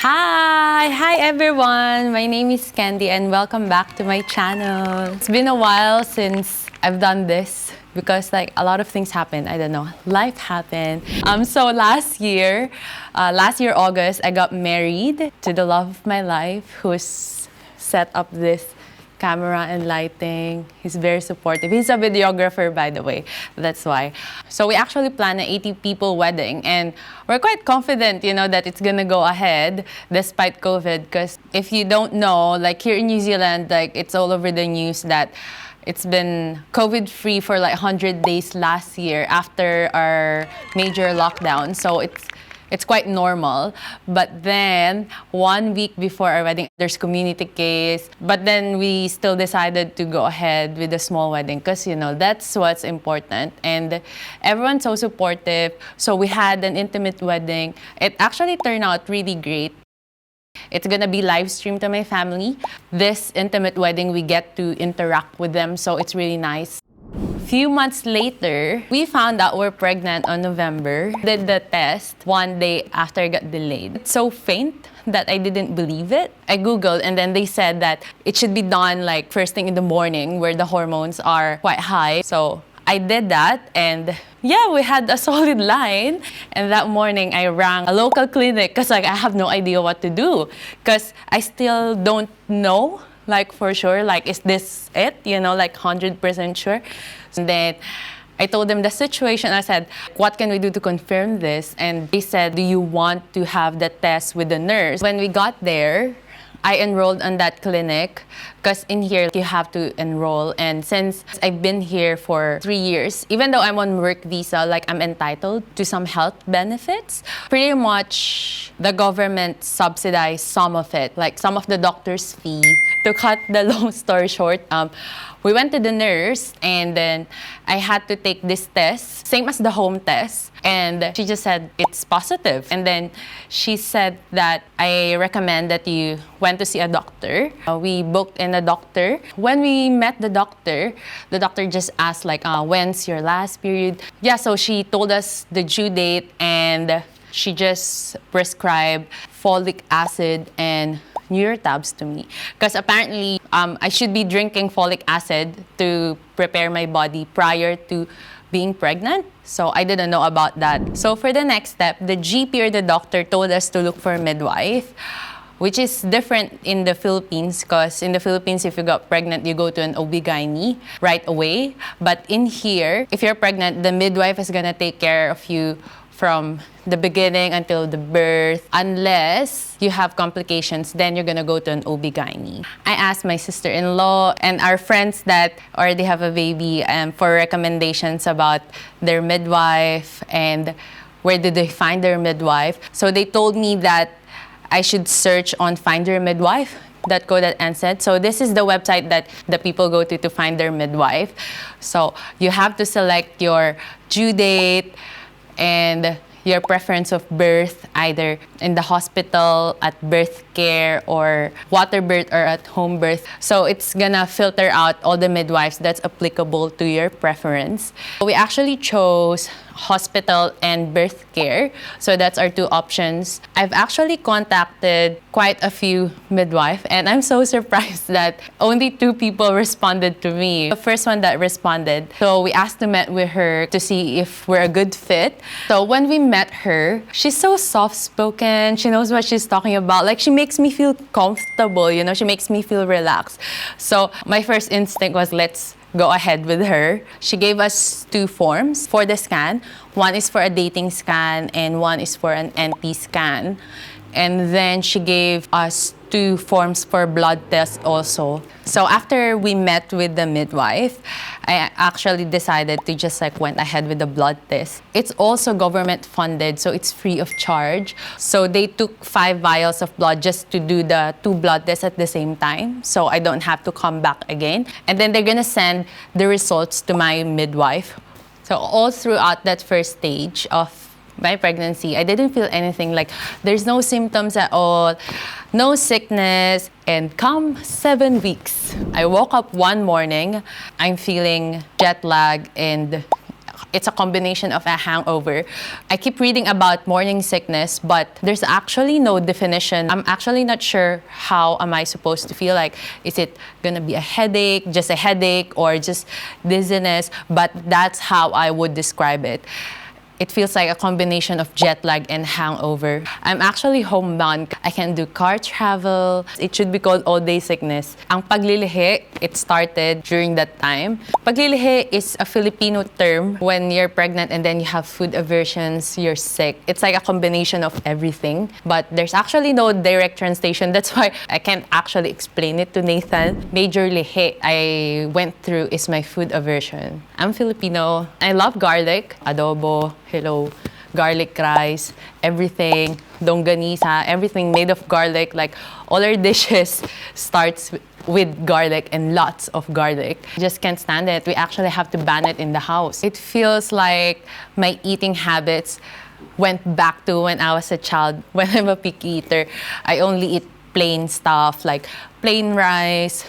Hi everyone. My name is Candy and welcome back to my channel. It's been a while since I've done this because like a lot of things happened. I don't know, life happened. So last year August, I got married to the love of my life who's set up this camera and lighting. He's very supportive. He's a videographer, by the way. That's why. So we actually planned an 80 people wedding and we're quite confident, that it's gonna go ahead despite COVID. Because if you don't know, like here in New Zealand, like it's all over the news that it's been COVID-free for like 100 days last year after our major lockdown. So it's quite normal. But then 1 week before our wedding, there's community case. But then we still decided to go ahead with a small wedding because, that's what's important. And everyone's so supportive. So we had an intimate wedding. It actually turned out really great. It's gonna be live streamed to my family. This intimate wedding, we get to interact with them. So it's really nice. Few months later, we found out we're pregnant on November. Did the test 1 day after it got delayed. It's so faint that I didn't believe it. I Googled and then they said that it should be done like first thing in the morning where the hormones are quite high. So I did that and yeah, we had a solid line. And that morning I rang a local clinic because like I have no idea what to do because I still don't know like for sure, like is this it? Like 100% sure. And then I told them the situation. I said, what can we do to confirm this? And they said, do you want to have the test with the nurse? When we got there, I enrolled on that clinic because in here you have to enroll. And since I've been here for 3 years, even though I'm on work visa, like I'm entitled to some health benefits. Pretty much the government subsidized some of it, like some of the doctor's fee. To cut the long story short, we went to the nurse and then I had to take this test, same as the home test. And she just said, it's positive. And then she said that I recommend that you went to see a doctor. We booked in a doctor. When we met the doctor just asked like, when's your last period? Yeah, so she told us the due date and she just prescribed folic acid and tabs to me because apparently I should be drinking folic acid to prepare my body prior to being pregnant. So I didn't know about that. So for the next step, the GP or the doctor told us to look for a midwife, which is different in the Philippines because in the Philippines, if you got pregnant, you go to an OB-GYN right away. But in here, if you're pregnant, the midwife is gonna take care of you from the beginning until the birth. Unless you have complications, then you're gonna go to an OB-GYN. I asked my sister-in-law and our friends that already have a baby for recommendations about their midwife and where did they find their midwife. So they told me that I should search on findyourmidwife.co.nz. So this is the website that the people go to find their midwife. So you have to select your due date and your preference of birth, either in the hospital, at birth care, or water birth, or at home birth. So it's gonna filter out all the midwives that's applicable to your preference. We actually chose hospital and birth care. So that's our 2 options. I've actually contacted quite a few midwives and I'm so surprised that only 2 people responded to me. The first one that responded, so we asked to meet with her to see if we're a good fit. So when we met her, she's so soft-spoken. She knows what she's talking about. Like she makes me feel comfortable, she makes me feel relaxed. So my first instinct was let's go ahead with her. She gave us 2 forms for the scan. One is for a dating scan and one is for an NP scan. And then she gave us 2 forms for blood tests also. So after we met with the midwife, I actually decided to just went ahead with the blood test. It's also government funded, so it's free of charge. So they took 5 vials of blood just to do the 2 blood tests at the same time. So I don't have to come back again. And then they're gonna send the results to my midwife. So all throughout that first stage of my pregnancy, I didn't feel anything. Like there's no symptoms at all, no sickness. And come 7 weeks, I woke up one morning, I'm feeling jet lag and it's a combination of a hangover. I keep reading about morning sickness, but there's actually no definition. I'm actually not sure how am I supposed to feel like. Is it gonna be a headache, just a headache, or just dizziness? But that's how I would describe it. It feels like a combination of jet lag and hangover. I'm actually homebound. I can do car travel. It should be called all-day sickness. Ang paglilihi, it started during that time. Paglilihi is a Filipino term when you're pregnant and then you have food aversions, you're sick. It's like a combination of everything. But there's actually no direct translation. That's why I can't actually explain it to Nathan. Major lihi I went through is my food aversion. I'm Filipino. I love garlic, adobo, hello, garlic rice, everything, longganisa, everything made of garlic. Like all our dishes starts with garlic and lots of garlic. Just can't stand it. We actually have to ban it in the house. It feels like my eating habits went back to when I was a child. When I'm a picky eater, I only eat plain stuff like plain rice,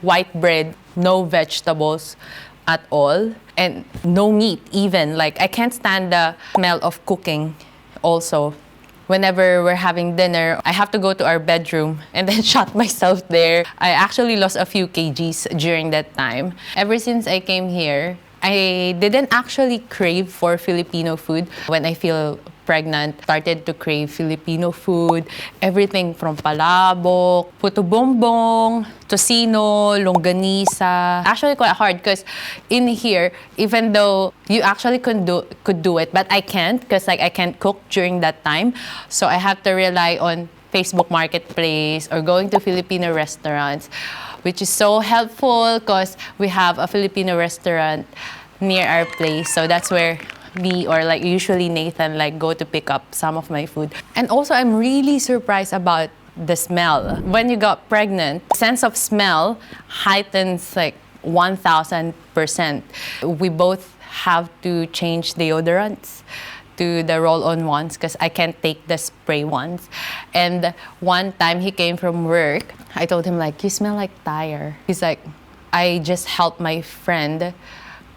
white bread, no vegetables at all, and no meat even. Like I can't stand the smell of cooking also. Whenever we're having dinner, I have to go to our bedroom and then shut myself there. I actually lost a few kgs during that time. Ever since I came here, I didn't actually crave for Filipino food. When I feel pregnant, started to crave Filipino food. Everything from palabok, puto bongbong, tocino, longganisa. Actually quite hard because in here, even though you actually could do it, but I can't because like I can't cook during that time. So I have to rely on Facebook Marketplace or going to Filipino restaurants, which is so helpful because we have a Filipino restaurant near our place. So that's where me or like usually Nathan like go to pick up some of my food. And also I'm really surprised about the smell. When you got pregnant, sense of smell heightens like 1000%. We both have to change deodorants to the roll-on ones because I can't take the spray ones. And one time he came from work, I told him like, you smell like tire. He's like, I just helped my friend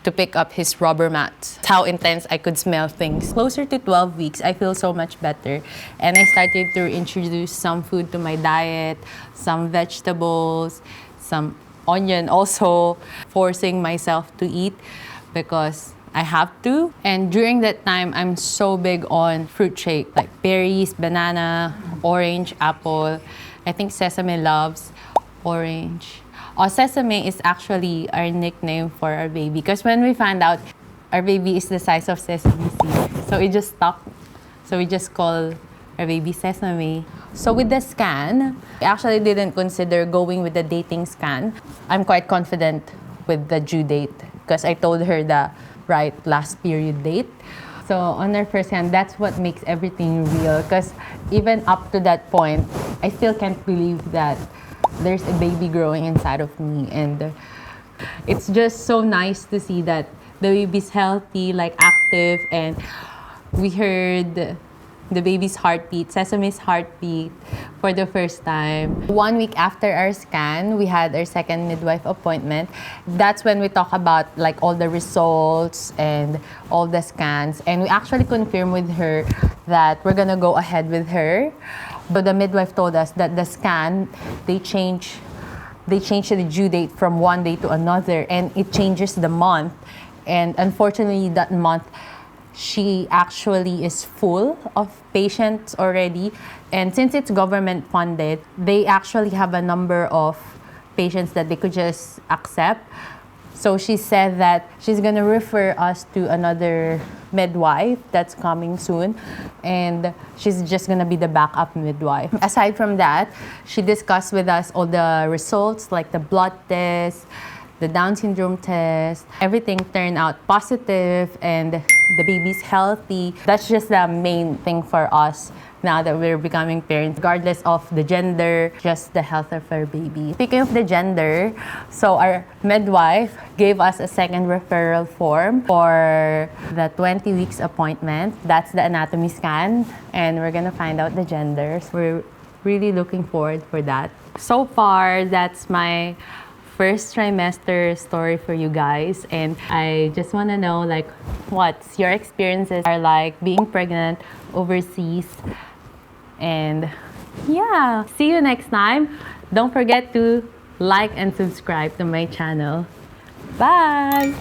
to pick up his rubber mats. How intense I could smell things. Closer to 12 weeks, I feel so much better. And I started to introduce some food to my diet, some vegetables, some onion, also forcing myself to eat because I have to. And during that time, I'm so big on fruit shake, like berries, banana, orange, apple. I think Sesame loves orange. Sesame is actually our nickname for our baby because when we found out our baby is the size of sesame seed, so it just stuck. So we just call our baby Sesame. So with the scan, we actually didn't consider going with the dating scan. I'm quite confident with the due date because I told her the right last period date. So on our first scan, that's what makes everything real because even up to that point, I still can't believe that there's a baby growing inside of me. And it's just so nice to see that the baby's healthy, like active, and we heard the baby's heartbeat, Sesame's heartbeat for the first time. 1 week after our scan, we had our second midwife appointment. That's when we talk about like all the results and all the scans. And we actually confirmed with her that we're gonna go ahead with her. But the midwife told us that the scan, they change the due date from one day to another, and it changes the month. And unfortunately, that month, she actually is full of patients already. And since it's government funded, they actually have a number of patients that they could just accept. So she said that she's gonna refer us to another midwife that's coming soon, and she's just gonna be the backup midwife. Aside from that, she discussed with us all the results, like the blood test, the Down syndrome test. Everything turned out positive and the baby's healthy. That's just the main thing for us now that we're becoming parents, regardless of the gender, just the health of our baby. Speaking of the gender, so our midwife gave us a second referral form for the 20 weeks appointment. That's the anatomy scan, and we're gonna find out the genders. We're really looking forward for that. So far, that's my first trimester story for you guys, and I just want to know like what's your experiences are like being pregnant overseas. And yeah, see you next time. Don't forget to like and subscribe to my channel. Bye!